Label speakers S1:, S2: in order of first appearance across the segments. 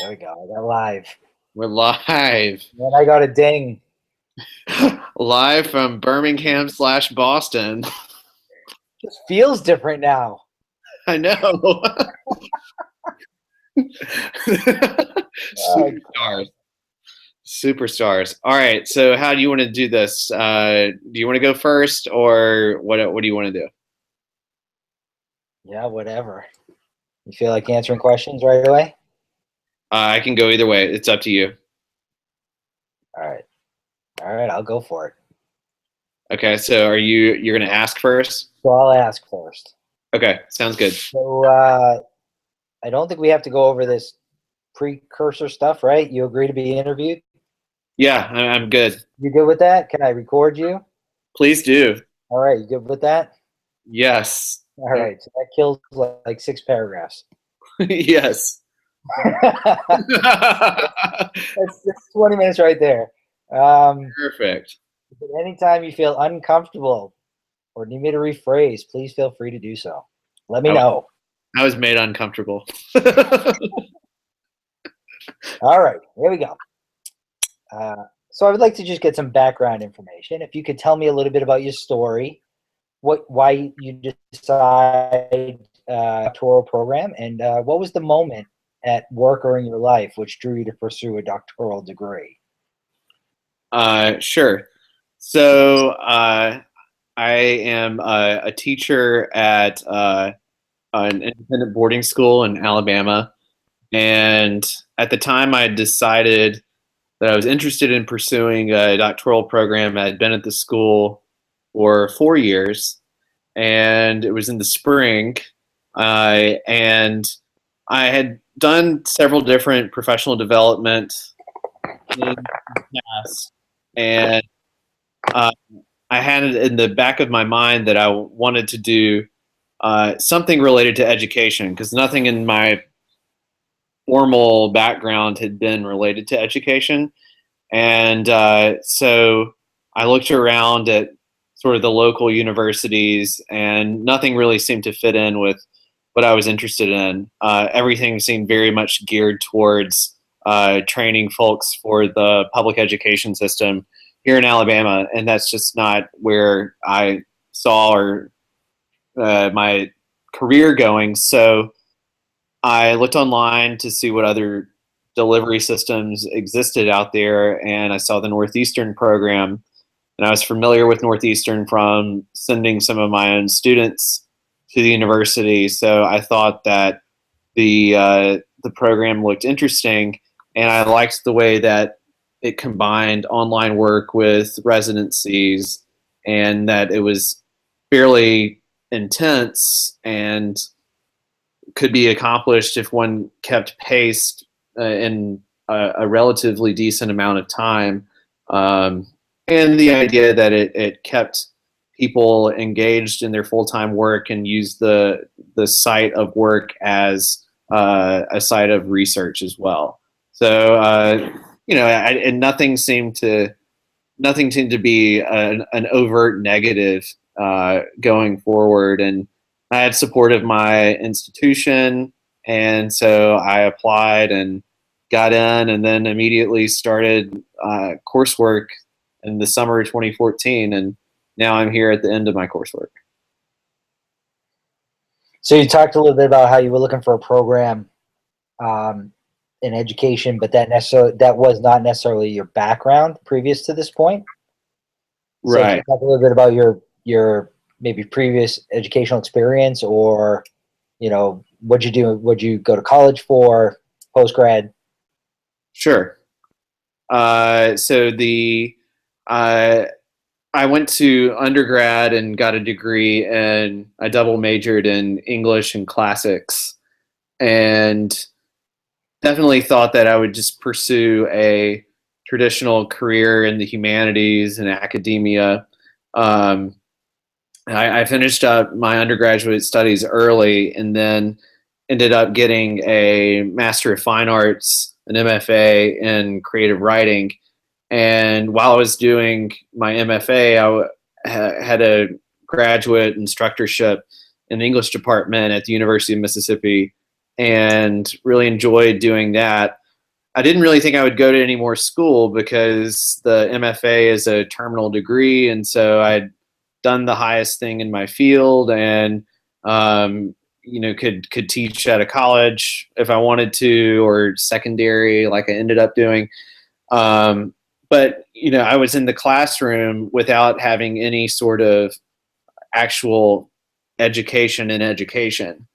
S1: There we go. I got live.
S2: We're live.
S1: And I got a ding.
S2: Live from Birmingham/Boston.
S1: Just feels different now.
S2: I know. Superstars. Superstars. All right. So how do you want to do this? Do you want to go first, or what do you want to do?
S1: Yeah, whatever. You feel like answering questions right away?
S2: I can go either way. It's up to you.
S1: All right. All right, I'll go for it.
S2: Okay. So you're going to ask first?
S1: So I'll ask first.
S2: Okay. Sounds good.
S1: So I don't think we have to go over this precursor stuff, right? You agree to be interviewed?
S2: Yeah, I'm good.
S1: You good with that? Can I record you?
S2: Please do.
S1: All right, you good with that?
S2: Yes.
S1: All right, so that kills like 6 paragraphs.
S2: Yes.
S1: That's 20 minutes right there.
S2: Perfect.
S1: Anytime you feel uncomfortable or need me to rephrase, please feel free to do so. Let me know.
S2: I was made uncomfortable.
S1: All right, here we go. So I would like to just get some background information. If you could tell me a little bit about your story, why you decided doctoral program, and what was the moment at work or in your life which drew you to pursue a doctoral degree?
S2: Sure. So I am a teacher at an independent boarding school in Alabama. And at the time I decided that I was interested in pursuing a doctoral program. I had been at the school for 4 years, and it was in the spring. And I had done several different professional development in the past, and I had it in the back of my mind that I wanted to do something related to education, because nothing in my formal background had been related to education. And so I looked around at sort of the local universities, and nothing really seemed to fit in with what I was interested in. Everything seemed very much geared towards training folks for the public education system here in Alabama, and that's just not where I saw my career going. So I looked online to see what other delivery systems existed out there, and I saw the Northeastern program, and I was familiar with Northeastern from sending some of my own students to the university. So I thought that the program looked interesting, and I liked the way that it combined online work with residencies, and that it was fairly intense and could be accomplished if one kept pace in a relatively decent amount of time. And the idea that it kept people engaged in their full-time work and used the site of work as a site of research as well. So and nothing seemed to be an overt negative going forward. And I had support of my institution, and so I applied and got in, and then immediately started coursework in the summer of 2014, and now I'm here at the end of my coursework.
S1: So you talked a little bit about how you were looking for a program in education, but that was not necessarily your background previous to this point. So
S2: Right.
S1: can you talk a little bit about your maybe previous educational experience, or what'd you do? What'd you go to college for, post grad?
S2: Sure. So I went to undergrad and got a degree, and I double majored in English and classics, and definitely thought that I would just pursue a traditional career in the humanities and academia. I finished up my undergraduate studies early, and then ended up getting a Master of Fine Arts, an MFA in creative writing. And while I was doing my MFA, I had a graduate instructorship in the English department at the University of Mississippi, and really enjoyed doing that. I didn't really think I would go to any more school because the MFA is a terminal degree, and so I'd done the highest thing in my field, and could teach at a college if I wanted to, or secondary, like I ended up doing. But I was in the classroom without having any sort of actual education in education.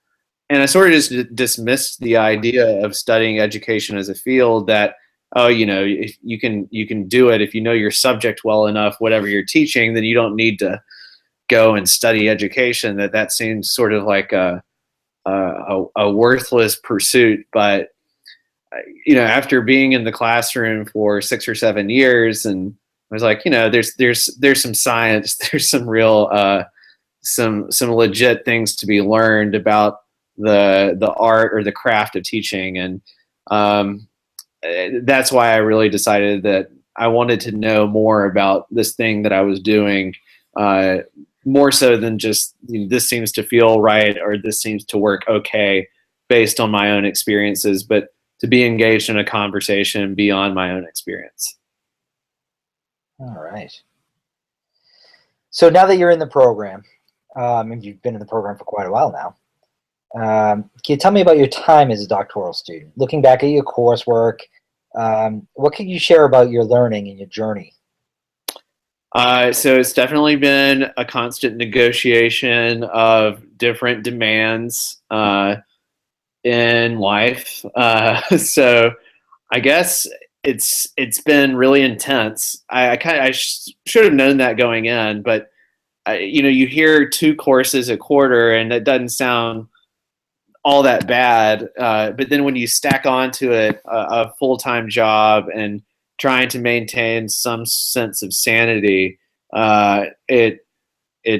S2: And I sort of just dismissed the idea of studying education as a field that, oh, if you can do it if you know your subject well enough, whatever you're teaching, then you don't need to go and study education. That seems sort of like a worthless pursuit. But after being in the classroom for 6 or 7 years, and I was like, there's some science, there's some real some legit things to be learned about the art or the craft of teaching. And that's why I really decided that I wanted to know more about this thing that I was doing, more so than just this seems to feel right or this seems to work okay based on my own experiences, but to be engaged in a conversation beyond my own experience.
S1: All right. So now that you're in the program, and you've been in the program for quite a while now, can you tell me about your time as a doctoral student? Looking back at your coursework, what can you share about your learning and your journey?
S2: So it's definitely been a constant negotiation of different demands in life. So I guess it's been really intense. I should have known that going in, but you hear 2 courses a quarter, and that doesn't sound all that bad. But then when you stack onto it a full-time job and trying to maintain some sense of sanity, it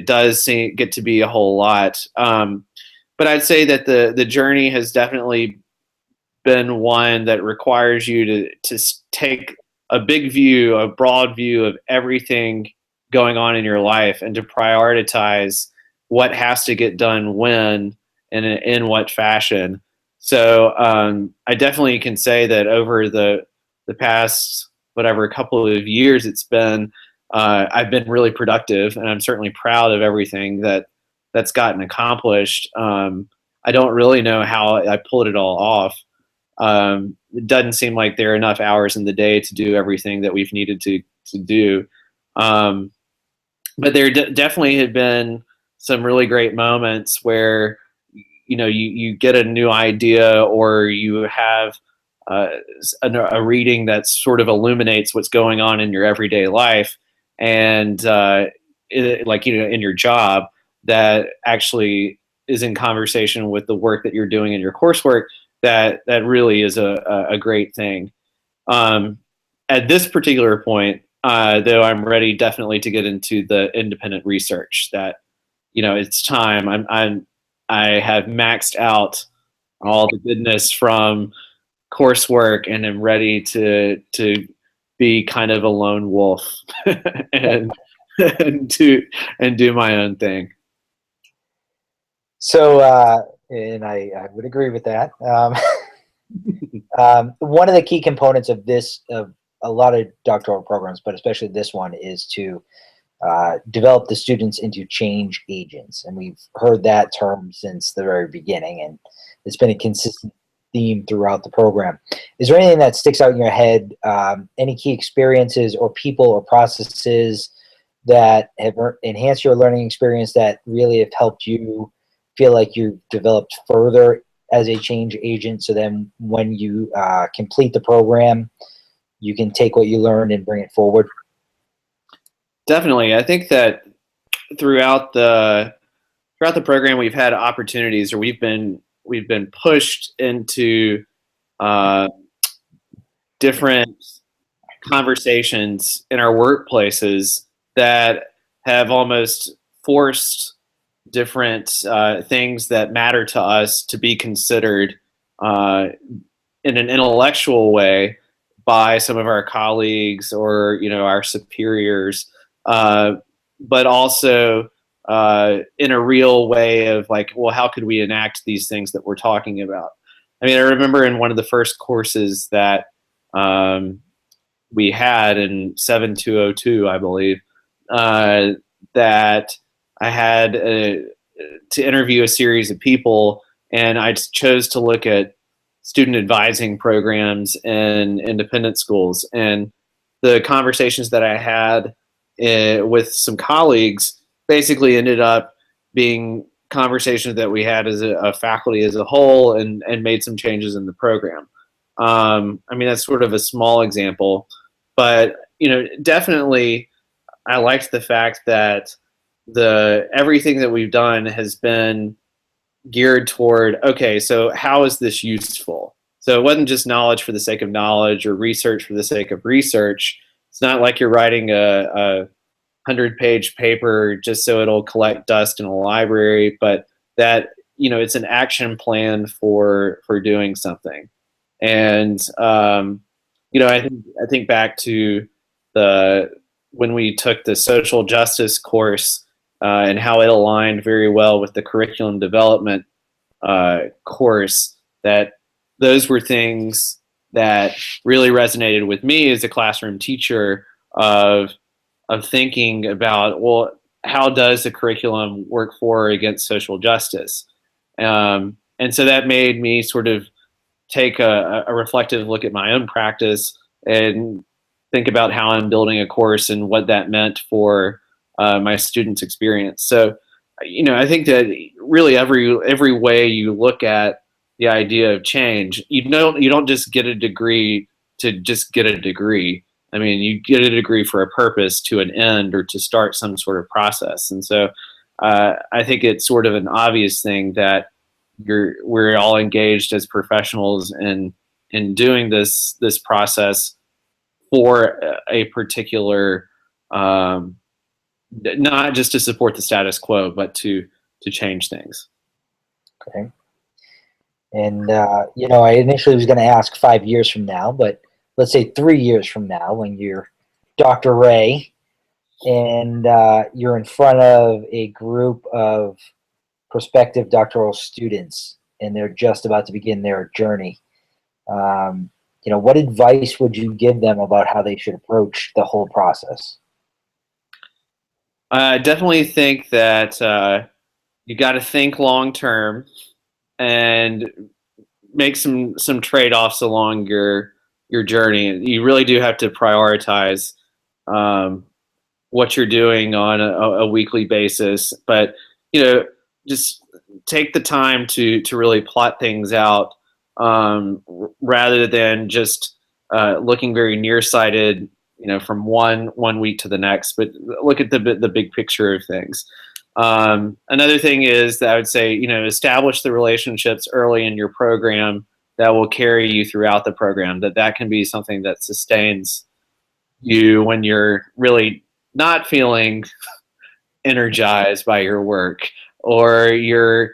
S2: does get to be a whole lot. But I'd say that the journey has definitely been one that requires you to take a big view, a broad view of everything going on in your life, and to prioritize what has to get done when and in what fashion. So I definitely can say that over the past whatever couple of years it's been, I've been really productive, and I'm certainly proud of everything that's gotten accomplished. I don't really know how I pulled it all off. It doesn't seem like there are enough hours in the day to do everything that we've needed to do. But there definitely had been some really great moments where you get a new idea, or you have a reading that sort of illuminates what's going on in your everyday life, and in your job, that actually is in conversation with the work that you're doing in your coursework. That really is a great thing. At this particular point, though, I'm ready definitely to get into the independent research. That it's time. I have maxed out all the goodness from coursework, and am ready to be kind of a lone wolf and do my own thing.
S1: So, and I would agree with that. One of the key components of a lot of doctoral programs, but especially this one, is to develop the students into change agents. And we've heard that term since the very beginning, and it's been a consistent theme throughout the program. Is there anything that sticks out in your head, any key experiences or people or processes that have enhanced your learning experience that really have helped you feel like you've developed further as a change agent, so then when you complete the program, you can take what you learned and bring it forward?
S2: Definitely. I think that throughout the program, we've had opportunities, or we've been pushed into different conversations in our workplaces that have almost forced different things that matter to us to be considered in an intellectual way by some of our colleagues, or our superiors, but also in a real way of like, well, how could we enact these things that we're talking about? I mean, I remember in one of the first courses that we had in 7202, I believe, that I had to interview a series of people, and I chose to look at student advising programs in independent schools. And the conversations that I had with some colleagues basically ended up being conversations that we had as a faculty as a whole, and made some changes in the program. I mean, that's sort of a small example, but definitely I liked the fact that everything that we've done has been geared toward, okay, so how is this useful? So it wasn't just knowledge for the sake of knowledge or research for the sake of research. It's not like you're writing a 100-page paper just so it'll collect dust in a library, but that it's an action plan for doing something. And I think back to when we took the social justice course, and how it aligned very well with the curriculum development course. That those were things that really resonated with me as a classroom teacher of thinking about, well, how does the curriculum work for or against social justice? And so that made me sort of take a reflective look at my own practice and think about how I'm building a course and what that meant for my students' experience. So, I think that really every way you look at the idea of change, you don't just get a degree to just get a degree. I mean, you get a degree for a purpose, to an end, or to start some sort of process. And so, I think it's sort of an obvious thing that we're all engaged as professionals in doing this process for a particular, not just to support the status quo, but to change things.
S1: Okay. And, I initially was going to ask 5 years from now, but let's say 3 years from now, when you're Dr. Ray and you're in front of a group of prospective doctoral students and they're just about to begin their journey. What advice would you give them about how they should approach the whole process?
S2: I definitely think that you got to think long term and make some trade-offs along your journey. You really do have to prioritize what you're doing on a weekly basis, but just take the time to really plot things out, rather than just looking very nearsighted, from one week to the next, but look at the big picture of things. Another thing is that I would say, establish the relationships early in your program that will carry you throughout the program. That can be something that sustains you when you're really not feeling energized by your work, or you're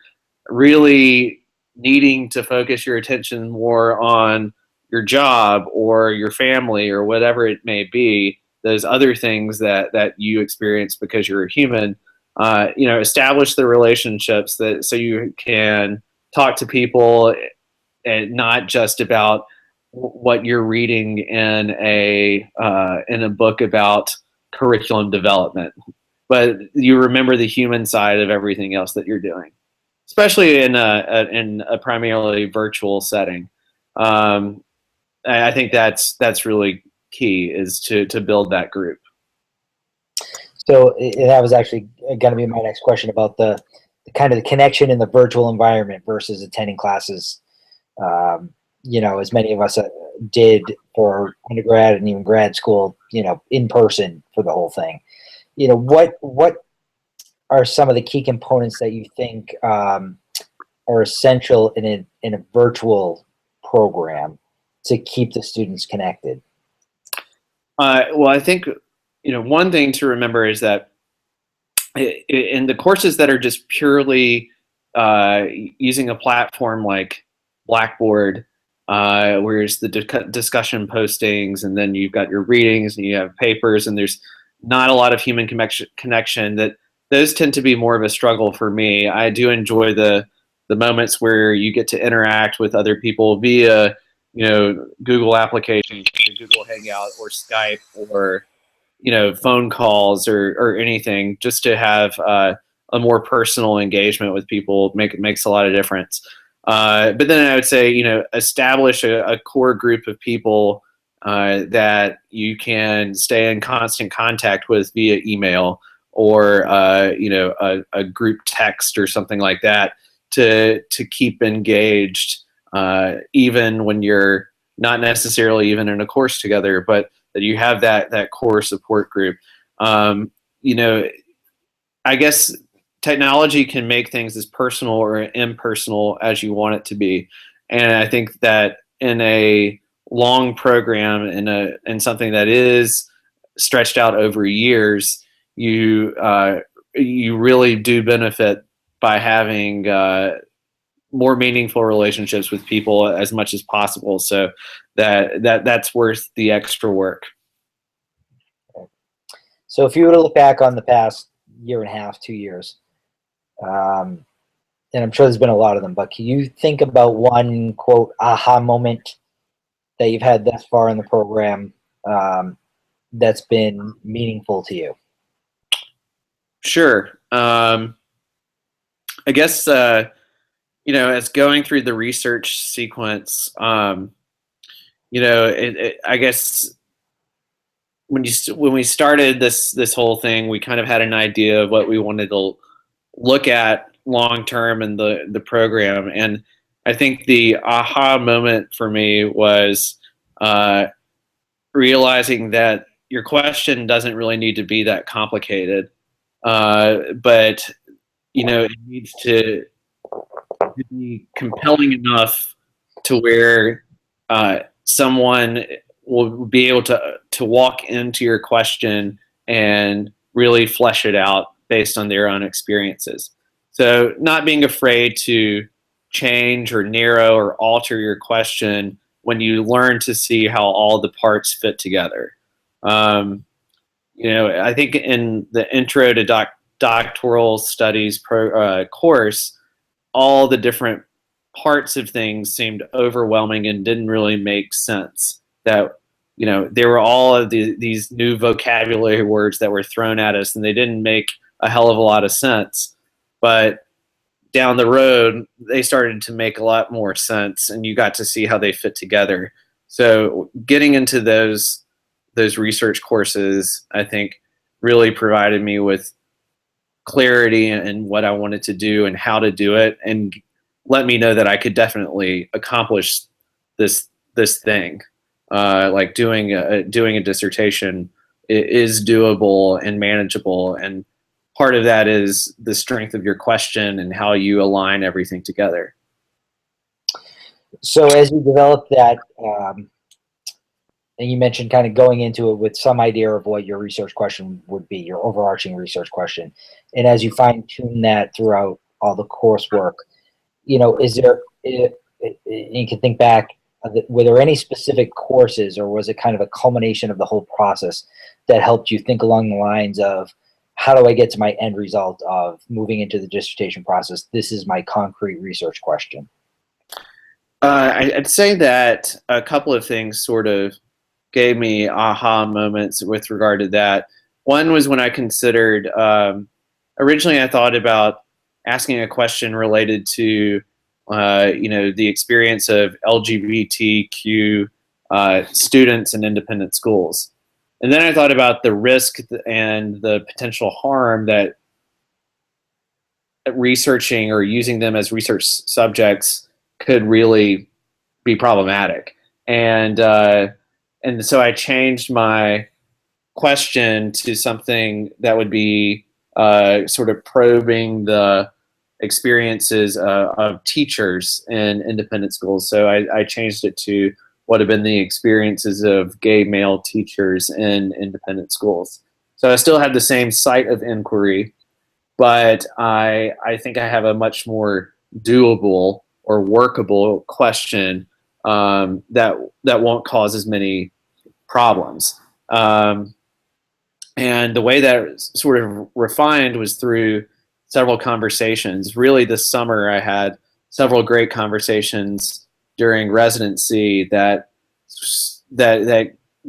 S2: really needing to focus your attention more on your job or your family or whatever it may be, those other things that you experience because you're a human. Establish the relationships so you can talk to people, and not just about what you're reading in a book about curriculum development, but you remember the human side of everything else that you're doing, especially in a primarily virtual setting. I think that's really key, is to build that group.
S1: So that was actually going to be my next question about the kind of the connection in the virtual environment versus attending classes. As many of us did for undergrad and even grad school, in person for the whole thing. What are some of the key components that you think are essential in a virtual program to keep the students connected?
S2: Well, I think one thing to remember is that in the courses that are just purely using a platform like Blackboard, where it's the discussion postings, and then you've got your readings and you have papers, and there's not a lot of human connection, that those tend to be more of a struggle for me. I do enjoy the moments where you get to interact with other people via Google applications, like Google Hangout or Skype or phone calls or anything, just to have a more personal engagement with people makes a lot of difference. But then I would say, establish a core group of people that you can stay in constant contact with via email or a group text or something like that to keep engaged, even when you're not necessarily even in a course together, but that you have that core support group. I guess technology can make things as personal or impersonal as you want it to be, and I think that in a long program, in something that is stretched out over years, you really do benefit by having more meaningful relationships with people as much as possible. So that's worth the extra work.
S1: So if you were to look back on the past year and a half, 2 years, and I'm sure there's been a lot of them, but can you think about one, quote, aha moment that you've had thus far in the program that's been meaningful to you?
S2: Sure. I guess, as going through the research sequence, I guess when we started this whole thing, we kind of had an idea of what we wanted to look at long term in the program, and I think the aha moment for me was realizing that your question doesn't really need to be that complicated, but it needs to be compelling enough to where someone will be able to walk into your question and really flesh it out based on their own experiences. So not being afraid to change or narrow or alter your question when you learn to see how all the parts fit together. I think in the Intro to Doctoral Studies course, all the different parts of things seemed overwhelming and didn't really make sense. That there were all of these new vocabulary words that were thrown at us, and they didn't make a hell of a lot of sense. But down the road, they started to make a lot more sense, and you got to see how they fit together. So getting into those research courses, I think, really provided me with clarity in what I wanted to do and how to do it, and let me know that I could definitely accomplish this thing. Like doing a dissertation is doable and manageable, and part of that is the strength of your question and how you align everything together.
S1: So as you develop that, and you mentioned kind of going into it with some idea of what your research question would be, your overarching research question, and as you fine tune that throughout all the coursework, is there? You can think back. Were there any specific courses, or was it kind of a culmination of the whole process that helped you think along the lines of, how do I get to my end result of moving into the dissertation process? This is my concrete research question.
S2: I'd say that a couple of things sort of gave me aha moments with regard to that. One was when I considered, originally I thought about asking a question related to the experience of LGBTQ students in independent schools. And then I thought about the risk and the potential harm that researching or using them as research subjects could really be problematic. And so I changed my question to something that would be sort of probing the experiences of teachers in independent schools. So I changed it to what have been the experiences of gay male teachers in independent schools. So I still have the same site of inquiry, but I think I have a much more doable or workable question that won't cause as many problems. And the way that sort of refined was through several conversations. Really, this summer I had several great conversations during residency that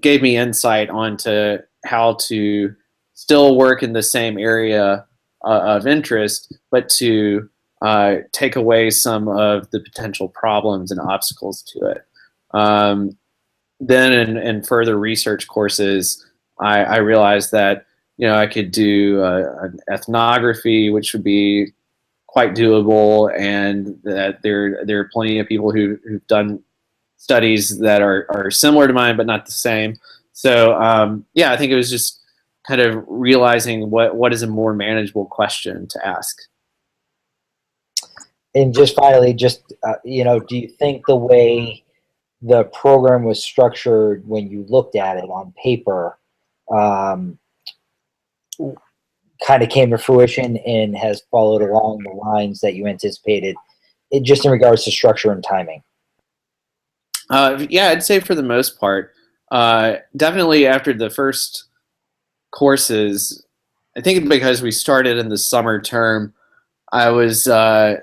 S2: gave me insight onto how to still work in the same area of interest, but to take away some of the potential problems and obstacles to it. Then in further research courses, I realized that I could do an ethnography, which would be quite doable, and that there are plenty of people who've done studies that are similar to mine but not the same. So yeah, I think it was just kind of realizing what is a more manageable question to ask.
S1: And just finally, do you think the way the program was structured when you looked at it on paper kind of came to fruition and has followed along the lines that you anticipated, just in regards to structure and timing?
S2: Yeah, I'd say for the most part. Definitely after the first courses, I think because we started in the summer term, I was thought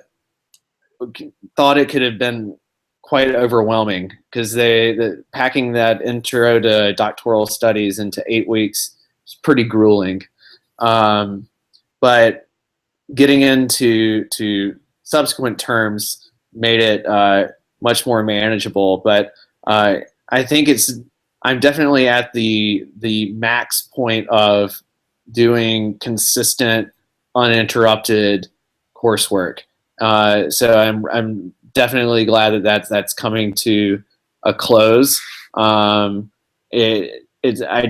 S2: it could have been quite overwhelming because packing that intro to doctoral studies into 8 weeks is pretty grueling. But getting into subsequent terms made it much more manageable. But I think I'm definitely at the max point of doing consistent, uninterrupted coursework. So I'm definitely glad that's coming to a close. I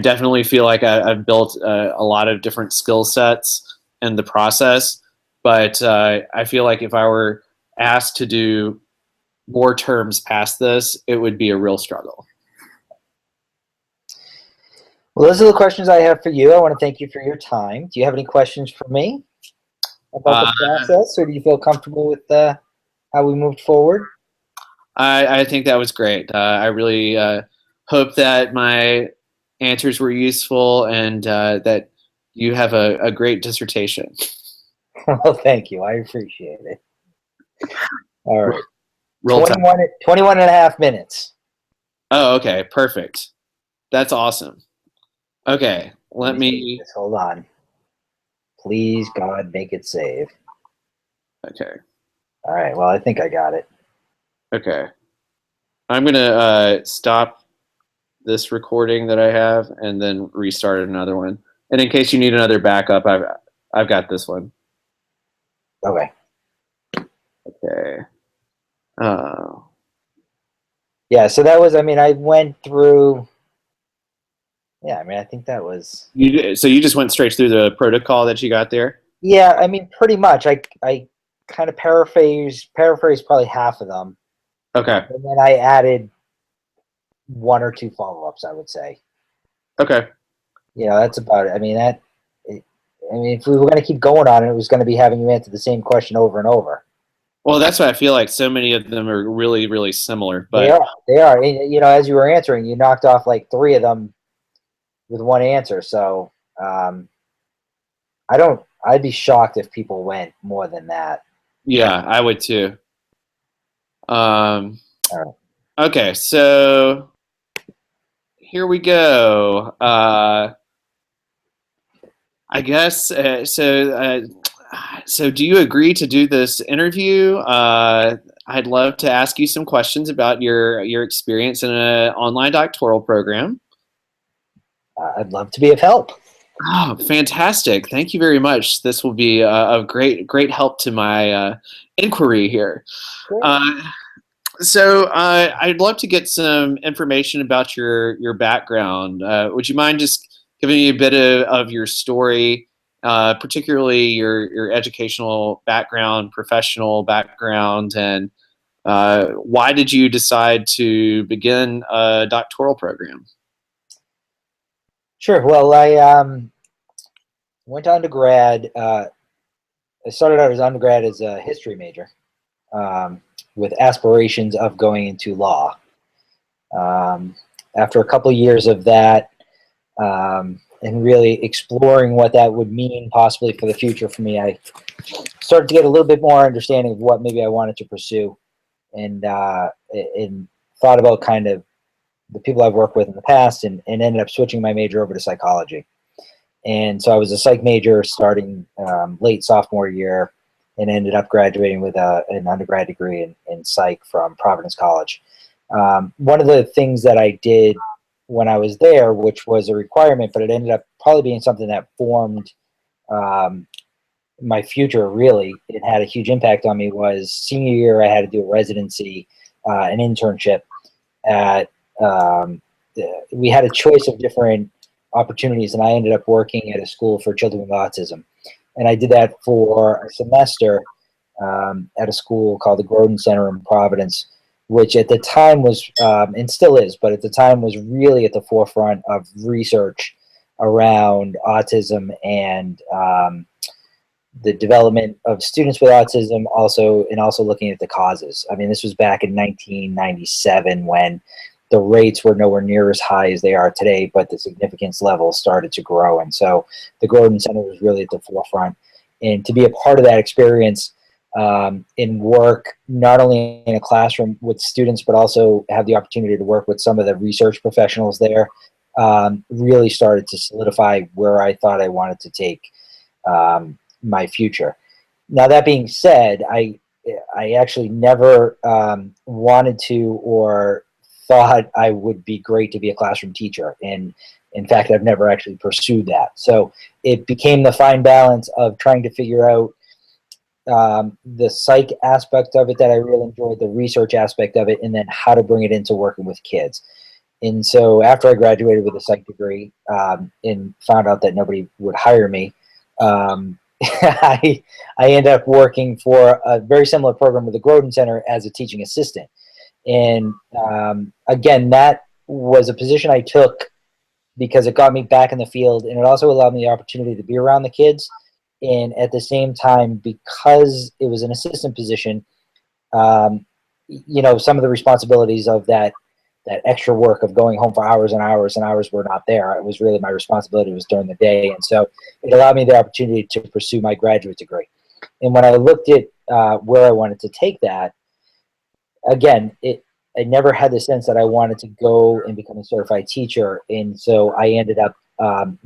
S2: definitely feel like I've built a lot of different skill sets in the process, but I feel like if I were asked to do more terms past this, it would be a real struggle.
S1: Well, those are the questions I have for you. I want to thank you for your time. Do you have any questions for me about the process, or do you feel comfortable with how we moved forward?
S2: I think that was great. I really hope that my answers were useful and that you have a great dissertation.
S1: Well, thank you. I appreciate it. All right.
S2: Roll
S1: 21 and a half minutes.
S2: Oh, okay. Perfect. That's awesome. Okay. Let me
S1: just hold on. Please, God, make it save.
S2: Okay.
S1: All right. Well, I think I got it.
S2: Okay. I'm going to stop this recording that I have and then restart another one. And in case you need another backup, I've got this one.
S1: Okay.
S2: Okay.
S1: Yeah, so that was, I went through, I think that was.
S2: So you just went straight through the protocol that you got there?
S1: Yeah, pretty much. I kind of paraphrased probably half of them.
S2: Okay.
S1: And then I added 1 or 2 follow-ups, I would say.
S2: Okay.
S1: That's about it. If we were going to keep going on it was going to be having you answer the same question over and over.
S2: Well, that's why I feel like so many of them are really, really similar. But
S1: they are. And, as you were answering, you knocked off like 3 of them with 1 answer. So I'd be shocked if people went more than that.
S2: Yeah, I would too.
S1: All right.
S2: Okay, so here we go. I guess so do you agree to do this interview? I'd love to ask you some questions about your experience in an online doctoral program.
S1: I'd love to be of help.
S2: Oh, fantastic. Thank you very much. This will be a great help to my inquiry here. So I'd love to get some information about your background. Would you mind just giving me a bit of your story, particularly your educational background, professional background, and why did you decide to begin a doctoral program?
S1: Sure. Well, I went to undergrad. I started out as undergrad as a history major with aspirations of going into law. After a couple of years of that and really exploring what that would mean possibly for the future for me, I started to get a little bit more understanding of what maybe I wanted to pursue. and thought about kind of the people I've worked with in the past, and ended up switching my major over to psychology. And so I was a psych major starting late sophomore year, and ended up graduating with an undergrad degree in psych from Providence College. One of the things that I did when I was there, which was a requirement, but it ended up probably being something that formed my future, really, it had a huge impact on me, was senior year I had to do a residency, an internship at, we had a choice of different opportunities, and I ended up working at a school for children with autism. And I did that for a semester at a school called the Groden Center in Providence, which at the time was, and still is, but at the time was really at the forefront of research around autism and the development of students with autism, also looking at the causes. I mean, this was back in 1997 when the rates were nowhere near as high as they are today, but the significance levels started to grow. And so the Groden Center was really at the forefront. And to be a part of that experience in work, not only in a classroom with students, but also have the opportunity to work with some of the research professionals there, really started to solidify where I thought I wanted to take my future. Now, that being said, I actually never wanted to or thought I would be great to be a classroom teacher. And in fact, I've never actually pursued that. So it became the fine balance of trying to figure out the psych aspect of it that I really enjoyed, the research aspect of it, and then how to bring it into working with kids. And so after I graduated with a psych degree and found out that nobody would hire me, I ended up working for a very similar program with the Groden Center as a teaching assistant. And again, that was a position I took because it got me back in the field, and it also allowed me the opportunity to be around the kids. And at the same time, because it was an assistant position, you know, some of the responsibilities of that extra work of going home for hours and hours and hours were not there. It was really my responsibility was during the day. And so it allowed me the opportunity to pursue my graduate degree. And when I looked at where I wanted to take that, again, I never had the sense that I wanted to go and become a certified teacher. And so I ended up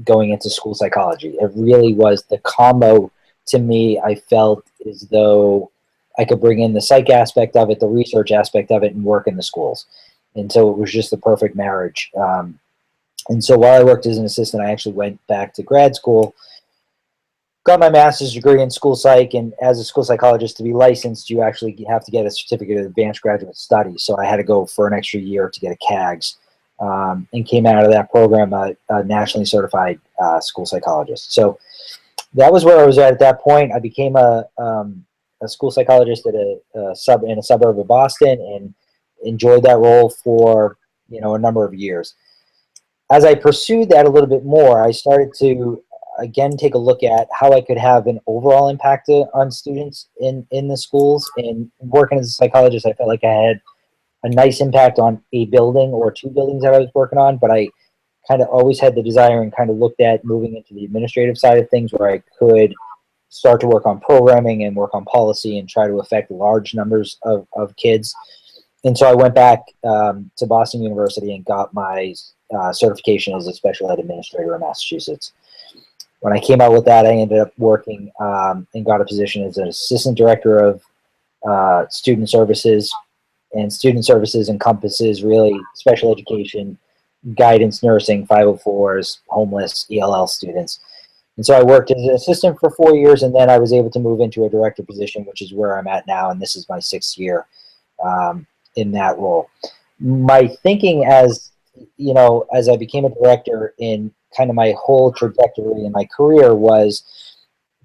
S1: going into school psychology. It really was the combo to me. I felt as though I could bring in the psych aspect of it, the research aspect of it, and work in the schools. And so it was just the perfect marriage. And so while I worked as an assistant, I actually went back to grad school, got my master's degree in school psych, and as a school psychologist, to be licensed, you actually have to get a certificate of advanced graduate studies. So I had to go for an extra year to get a CAGS, and came out of that program a nationally certified school psychologist. So that was where I was at that point. I became a school psychologist at in a suburb of Boston, and enjoyed that role for a number of years. As I pursued that a little bit more, I started to again take a look at how I could have an overall impact on students in the schools. And working as a psychologist, I felt like I had a nice impact on a building or two buildings that I was working on, but I kind of always had the desire and kind of looked at moving into the administrative side of things, where I could start to work on programming and work on policy and try to affect large numbers of kids. And so I went back to Boston University and got my certification as a special ed administrator in Massachusetts. When I came out with that, I ended up working and got a position as an assistant director of student services. And student services encompasses really special education, guidance, nursing, 504s, homeless, ELL students. And so I worked as an assistant for 4 years, and then I was able to move into a director position, which is where I'm at now, and this is my 6th year in that role. My thinking as I became a director in kind of my whole trajectory in my career was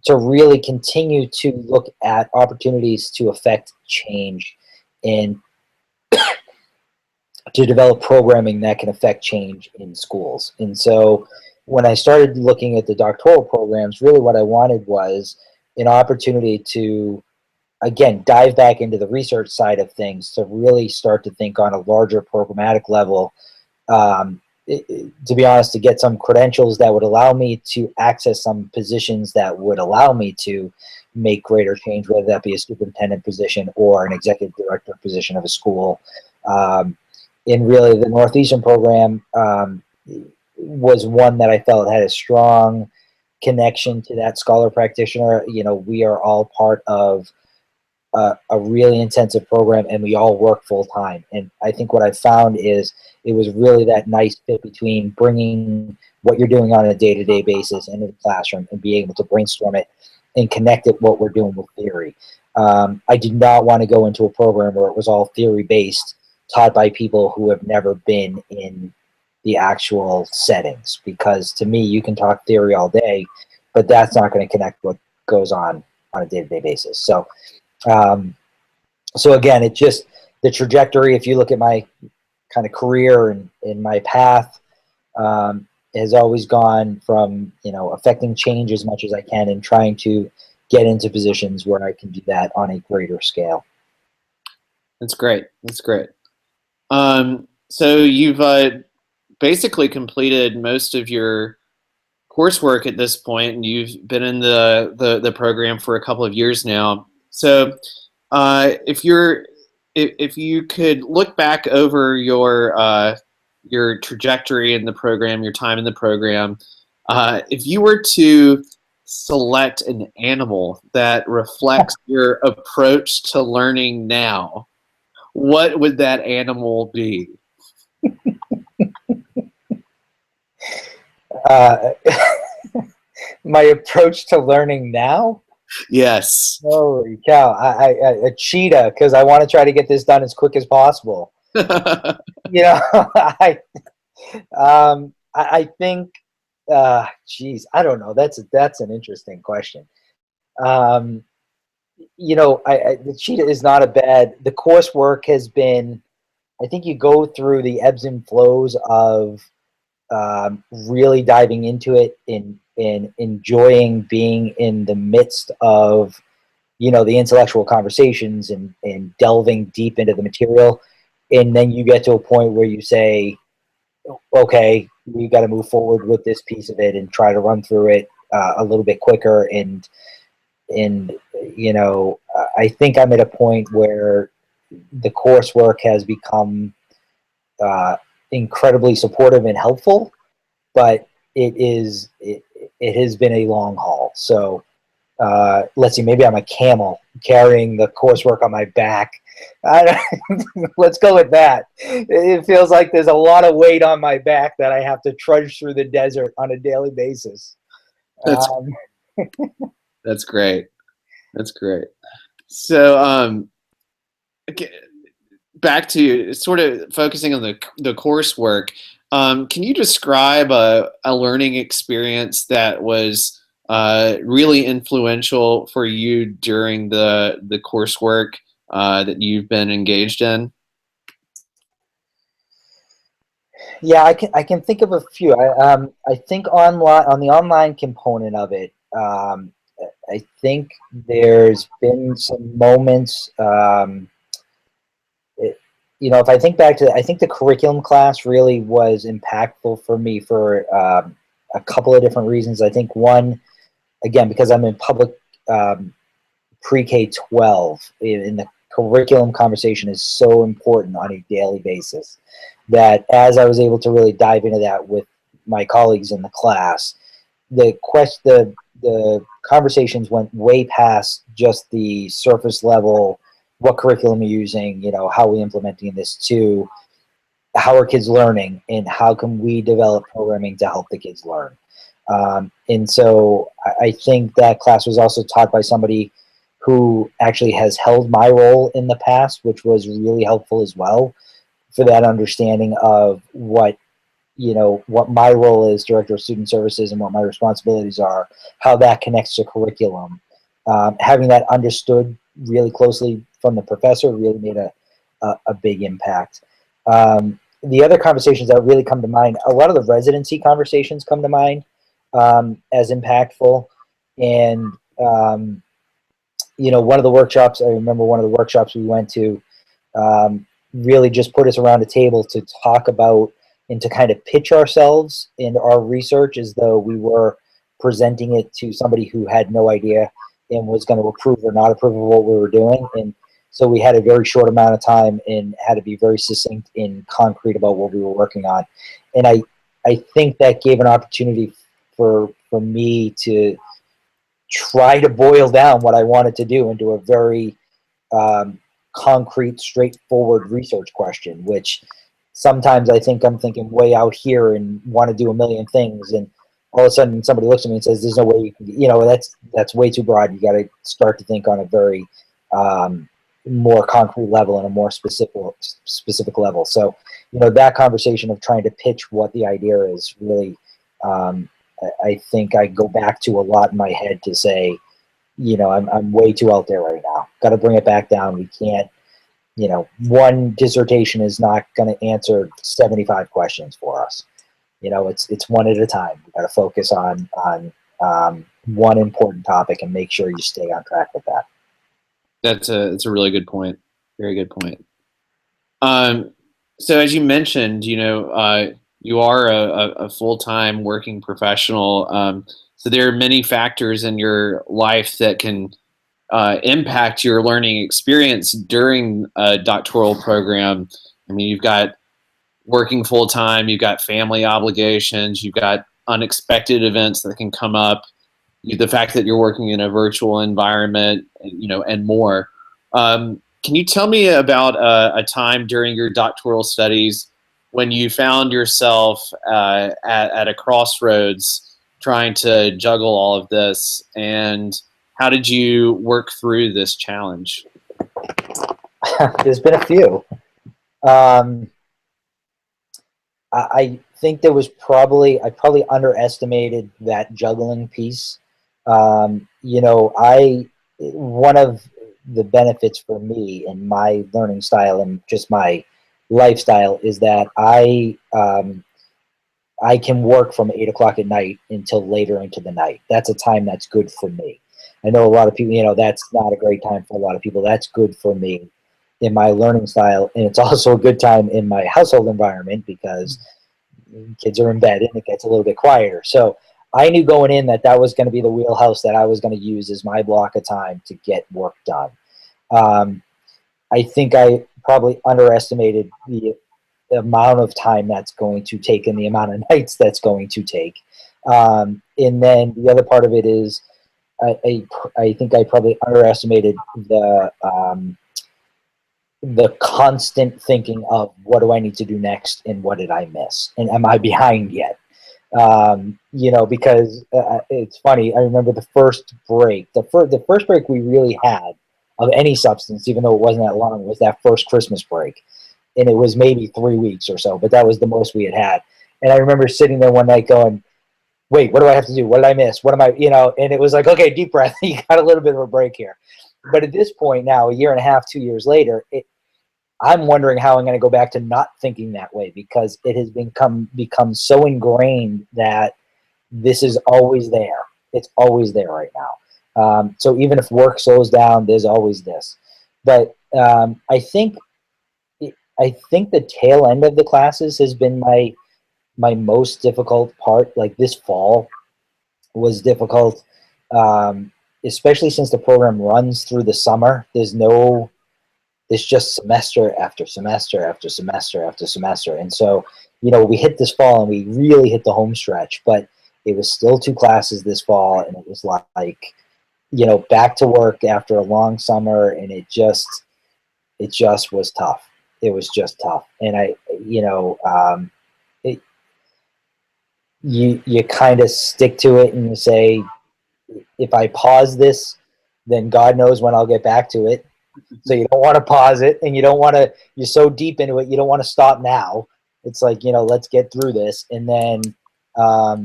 S1: to really continue to look at opportunities to affect change and to develop programming that can affect change in schools. And so when I started looking at the doctoral programs, really what I wanted was an opportunity to, again, dive back into the research side of things, to really start to think on a larger programmatic level, to be honest, to get some credentials that would allow me to access some positions that would allow me to make greater change, whether that be a superintendent position or an executive director position of a school. And really, the Northeastern program was one that I felt had a strong connection to that scholar practitioner. You know, we are all part of a really intensive program, and we all work full time. And I think what I found is it was really that nice fit between bringing what you're doing on a day-to-day basis into the classroom and being able to brainstorm it and connect it what we're doing with theory. I did not want to go into a program where it was all theory-based, taught by people who have never been in the actual settings, because to me, you can talk theory all day, but that's not going to connect what goes on a day-to-day basis. So again, it just, the trajectory, if you look at my kind of career and in my path, has always gone from, you know, affecting change as much as I can and trying to get into positions where I can do that on a greater scale.
S2: That's great. That's great. So you've basically completed most of your coursework at this point, and you've been in the program for a couple of years now. So if you could look back over your trajectory in the program, your time in the program, if you were to select an animal that reflects your approach to learning now, what would that animal be?
S1: My approach to learning now?
S2: Yes.
S1: Holy cow! A cheetah, because I want to try to get this done as quick as possible. You know, I think, geez, I don't know. That's an interesting question. You know, the cheetah is not a bad. The coursework has been, I think you go through the ebbs and flows of really diving into it and enjoying being in the midst of, you know, the intellectual conversations and delving deep into the material. And then you get to a point where you say, okay, we got to move forward with this piece of it and try to run through it a little bit quicker. And you know, I think I'm at a point where the coursework has become incredibly supportive and helpful, but it has been a long haul. So let's see, maybe I'm a camel carrying the coursework on my back. Let's go with that. It feels like there's a lot of weight on my back that I have to trudge through the desert on a daily basis.
S2: That's great. That's great. So back to sort of focusing on the coursework, can you describe a learning experience that was really influential for you during the coursework that you've been engaged in?
S1: Yeah, I can think of a few. I think on the online component of it, I think there's been some moments. You know, if I think back to, I think the curriculum class really was impactful for me for a couple of different reasons. I think one, again, because I'm in public pre-K-12, in the curriculum conversation is so important on a daily basis, that as I was able to really dive into that with my colleagues in the class, the conversations went way past just the surface level, what curriculum you're using, you know, how we implementing this, to how are kids learning and how can we develop programming to help the kids learn. And so I think that class was also taught by somebody who actually has held my role in the past, which was really helpful as well, for that understanding of what, you know, what my role is, Director of Student Services, and what my responsibilities are, how that connects to curriculum. Having that understood really closely from the professor really made a big impact. The other conversations that really come to mind, a lot of the residency conversations come to mind as impactful. And, you know, one of the workshops, I remember one of the workshops we went to really just put us around a table to talk about and to kind of pitch ourselves and our research as though we were presenting it to somebody who had no idea and was going to approve or not approve of what we were doing. And so we had a very short amount of time and had to be very succinct and concrete about what we were working on. And I think that gave an opportunity for me to try to boil down what I wanted to do into a very concrete, straightforward research question, which sometimes I think I'm thinking way out here and want to do a million things, and all of a sudden somebody looks at me and says, "There's no way you can," that's way too broad. You got to start to think on a very more concrete level and a more specific level. So, that conversation of trying to pitch what the idea is really, I think I go back to a lot in my head to say, I'm way too out there right now. Got to bring it back down. We can't, one dissertation is not going to answer 75 questions for us. It's one at a time. We got to focus on one important topic and make sure you stay on track with that.
S2: That's a really good point. Very good point. So as you mentioned, you are a full-time working professional. So there are many factors in your life that can impact your learning experience during a doctoral program. I mean, you've got working full-time, you've got family obligations, you've got unexpected events that can come up, the fact that you're working in a virtual environment, and more. Can you tell me about a time during your doctoral studies when you found yourself at a crossroads trying to juggle all of this, and how did you work through this challenge?
S1: There's been a few. I think there was I probably underestimated that juggling piece. One of the benefits for me and my learning style and just my lifestyle is that I can work from 8 o'clock at night until later into the night. That's a time that's good for me. I know a lot of people, that's not a great time for a lot of people. That's good for me in my learning style. And it's also a good time in my household environment because kids are in bed and it gets a little bit quieter. So I knew going in that was going to be the wheelhouse that I was going to use as my block of time to get work done. I think I probably underestimated the amount of time that's going to take and the amount of nights that's going to take. And then the other part of it is I think I probably underestimated the constant thinking of what do I need to do next and what did I miss and am I behind yet? Because it's funny. I remember the first break, the first break we really had of any substance, even though it wasn't that long, was that first Christmas break. And it was maybe 3 weeks or so, but that was the most we had. And I remember sitting there one night going, wait, what do I have to do? What did I miss? What am I, and it was like, okay, deep breath. You got a little bit of a break here. But at this point now, a year and a half, 2 years later, I'm wondering how I'm going to go back to not thinking that way because it has become so ingrained that this is always there. It's always there right now. So even if work slows down, there's always this. But I think the tail end of the classes has been my most difficult part. Like this fall was difficult, especially since the program runs through the summer. It's just semester after semester after semester after semester. And so, we hit this fall and we really hit the home stretch, but it was still 2 classes this fall. And it was like, back to work after a long summer. And it just was tough. It was just tough. And you kind of stick to it and you say, if I pause this, then God knows when I'll get back to it. So you don't want to pause it and you're so deep into it, you don't want to stop now. It's like, let's get through this. And then, I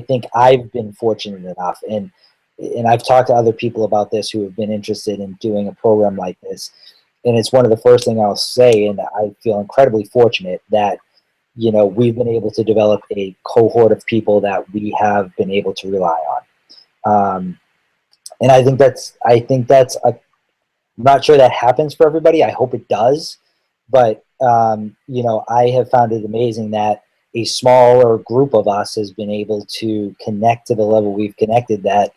S1: think I've been fortunate enough and I've talked to other people about this who have been interested in doing a program like this. And it's one of the first things I'll say, and I feel incredibly fortunate that, we've been able to develop a cohort of people that we have been able to rely on. And I think I'm not sure that happens for everybody. I hope it does. But, I have found it amazing that a smaller group of us has been able to connect to the level we've connected, that,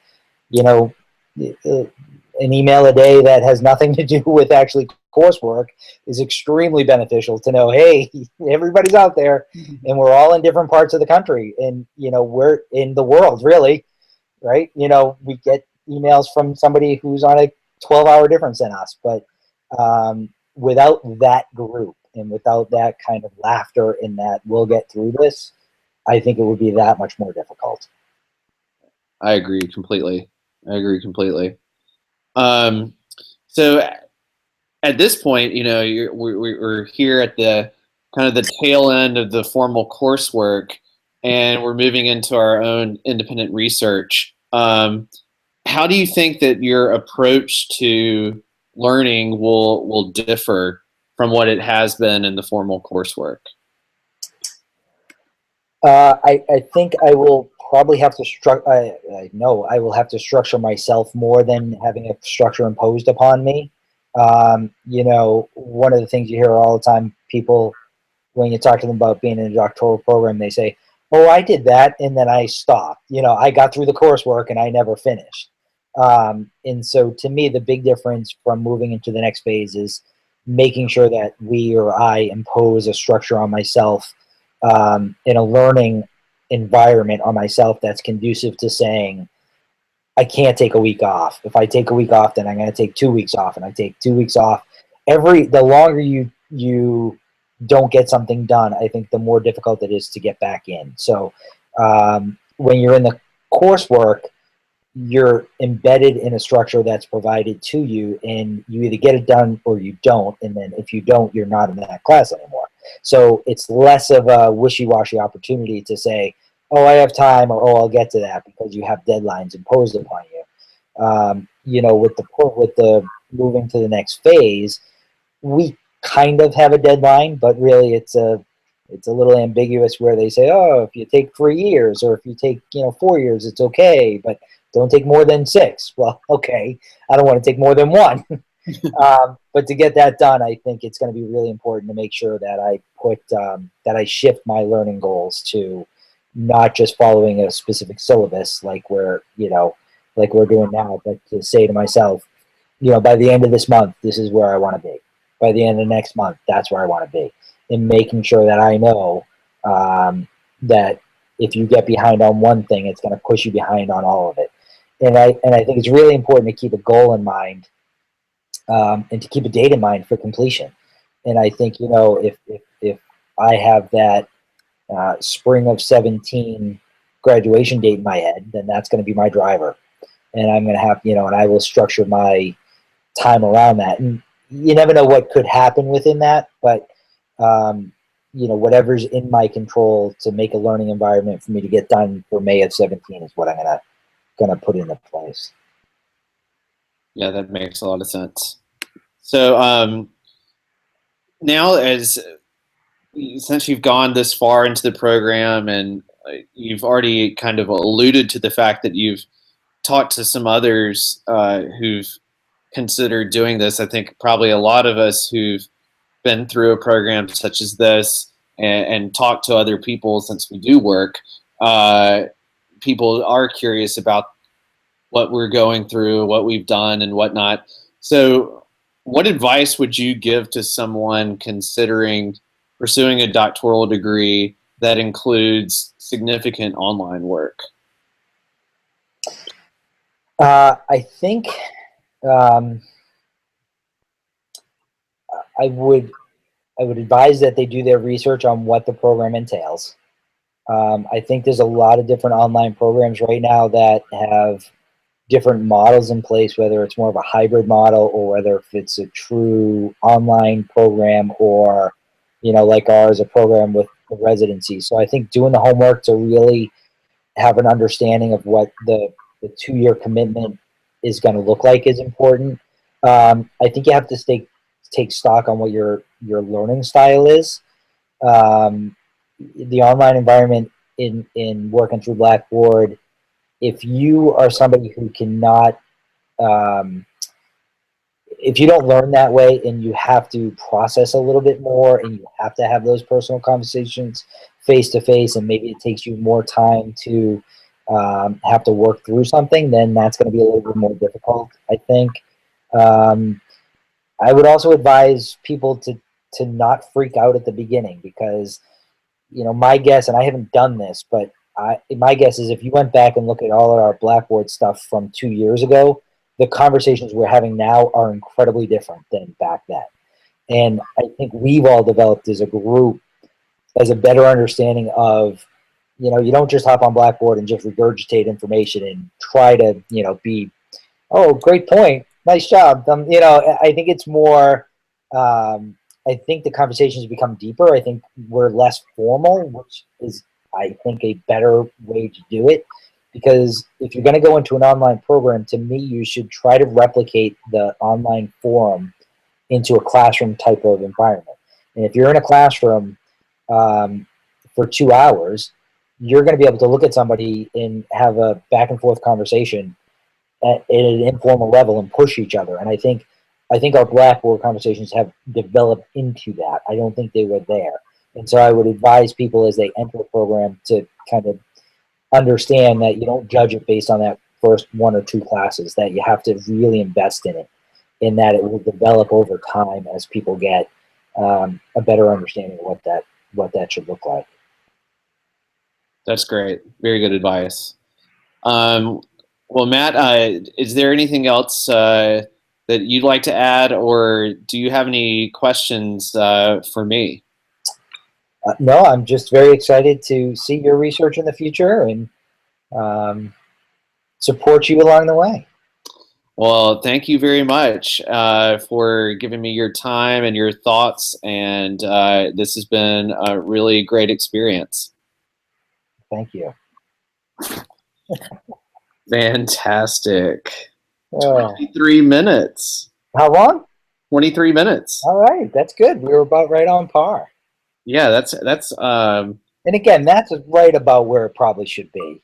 S1: you know, an email a day that has nothing to do with actually coursework is extremely beneficial to know, hey, everybody's out there and we're all in different parts of the country, and, you know, we're in the world, really, right? You know, we get emails from somebody who's on a 12-hour difference than us, but without that group and without that kind of laughter and that we'll get through this, I think it would be that much more difficult.
S2: I agree completely. I agree completely. So at this point, you know, we're here at the kind of the tail end of the formal coursework, and we're moving into our own independent research. How do you think that your approach to learning will differ from what it has been in the formal coursework?
S1: I think I will probably have to I know I will have to structure myself more than having a structure imposed upon me. You know, one of the things you hear all the time, people, when you talk to them about being in a doctoral program, they say, "Oh, I did that and then I stopped. You know, I got through the coursework and I never finished." And so, to me, the big difference from moving into the next phase is making sure that we or I impose a structure on myself, in a learning environment on myself that's conducive to saying, I can't take a week off. If I take a week off, then I'm going to take 2 weeks off, and I take 2 weeks off. The longer you don't get something done, I think the more difficult it is to get back in. So when you're in the coursework, you're embedded in a structure that's provided to you, and you either get it done or you don't. And then if you don't, you're not in that class anymore. So it's less of a wishy-washy opportunity to say, oh, I have time, or oh, I'll get to that, because you have deadlines imposed upon you. You know, with the moving to the next phase, we kind of have a deadline, but really it's a little ambiguous, where they say, oh, if you take 3 years, or if you take, you know, 4 years, it's okay, but don't take more than 6. Well, okay, I don't want to take more than 1. But to get that done, I think it's going to be really important to make sure that I shift my learning goals to not just following a specific syllabus like we're doing now, but to say to myself, you know, by the end of this month, this is where I want to be. By the end of next month, that's where I want to be. And making sure that I know that if you get behind on one thing, it's going to push you behind on all of it. And I think it's really important to keep a goal in mind, and to keep a date in mind for completion. And I think, you know, if I have that spring of 17 graduation date in my head, then that's going to be my driver. And I'm going to have, you know, and I will structure my time around that. And you never know what could happen within that, but you know, whatever's in my control to make a learning environment for me to get done for May of 17 is what I'm gonna put into place.
S2: Yeah, that makes a lot of sense. So now, since you've gone this far into the program, and you've already kind of alluded to the fact that you've talked to some others who've considered doing this, I think probably a lot of us who've been through a program such as this, and talked to other people, since we do work, people are curious about what we're going through, what we've done, and whatnot. So what advice would you give to someone considering pursuing a doctoral degree that includes significant online work?
S1: I think I would advise that they do their research on what the program entails. I think there's a lot of different online programs right now that have different models in place, whether it's more of a hybrid model, or whether if it's a true online program, or, you know, like ours, a program with a residency. So I think doing the homework to really have an understanding of what the 2-year commitment is going to look like is important. I think you have to take stock on what your learning style is. The online environment in working through Blackboard, if you are somebody who cannot, if you don't learn that way, and you have to process a little bit more, and you have to have those personal conversations face to face, and maybe it takes you more time to have to work through something, then that's going to be a little bit more difficult, I think. Um, I would also advise people to not freak out at the beginning, because my guess, and I haven't done this, but my guess is if you went back and look at all of our Blackboard stuff from 2 years ago, the conversations we're having now are incredibly different than back then. And I think we've all developed as a group as a better understanding of, you don't just hop on Blackboard and just regurgitate information and try to, be, oh, great point, nice job. I think it's more, I think the conversations become deeper. I think we're less formal, which is, I think, a better way to do it. Because if you're going to go into an online program, to me, you should try to replicate the online forum into a classroom type of environment. And if you're in a classroom for 2 hours, you're going to be able to look at somebody and have a back and forth conversation at an informal level and push each other. And I think our Blackboard conversations have developed into that. I don't think they were there. And so I would advise people as they enter a program to kind of understand that you don't judge it based on that first 1 or 2 classes, that you have to really invest in it, in that it will develop over time as people get a better understanding of what that should look like.
S2: That's great. Very good advice. Well, Matt, is there anything else that you'd like to add, or do you have any questions for me?
S1: No, I'm just very excited to see your research in the future and support you along the way.
S2: Well, thank you very much for giving me your time and your thoughts, and this has been a really great experience.
S1: Thank you.
S2: Fantastic. 23 minutes.
S1: How long?
S2: 23 minutes.
S1: All right, that's good. We were about right on par.
S2: Yeah, that's
S1: and again, that's right about where it probably should be.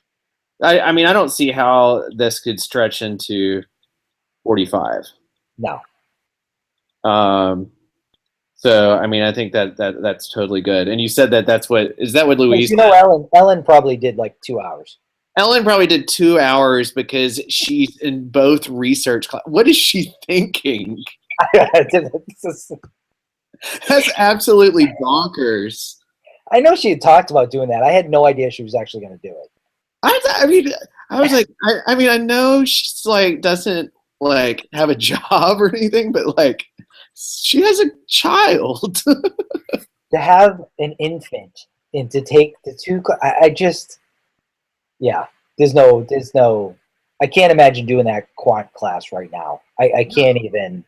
S2: I mean, I don't see how this could stretch into 45.
S1: No.
S2: So I mean, I think that's totally good. And you said that's what Louise?
S1: Ellen probably did like 2 hours.
S2: Ellen probably did 2 hours because she's in both research class. What is she thinking? That's absolutely bonkers.
S1: I know she had talked about doing that. I had no idea she was actually going to do it.
S2: I mean, I was like, I know she's like doesn't like have a job or anything, but like she has a child.
S1: To have an infant and to take the 2, yeah, there's no, I can't imagine doing that quant class right now. I can't even.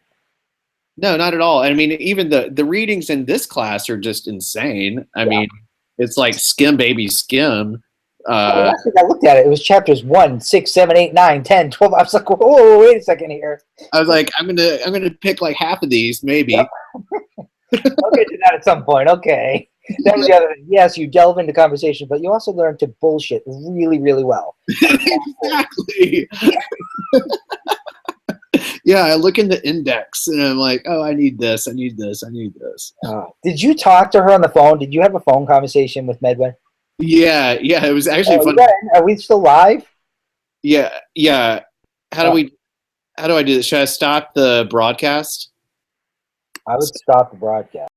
S2: No, not at all. I mean, even the readings in this class are just insane. I mean, it's like skim, baby, skim.
S1: I looked at it. It was chapters 1, 6, 7, 8, 9, 10, 12. I was like, whoa, wait a second here.
S2: I was like, I'm gonna pick like half of these, maybe.
S1: Yep. I'll get to that at some point. Okay. That was the other thing. Yes, you delve into conversation, but you also learn to bullshit really, really well.
S2: Exactly. Yeah, I look in the index and I'm like, oh, I need this, I need this, I need this.
S1: Did you talk to her on the phone? Did you have a phone conversation with Medway?
S2: Yeah, it was actually fun.
S1: Are we still live?
S2: Yeah. How do I do this? Should I stop the broadcast?
S1: I would stop the broadcast.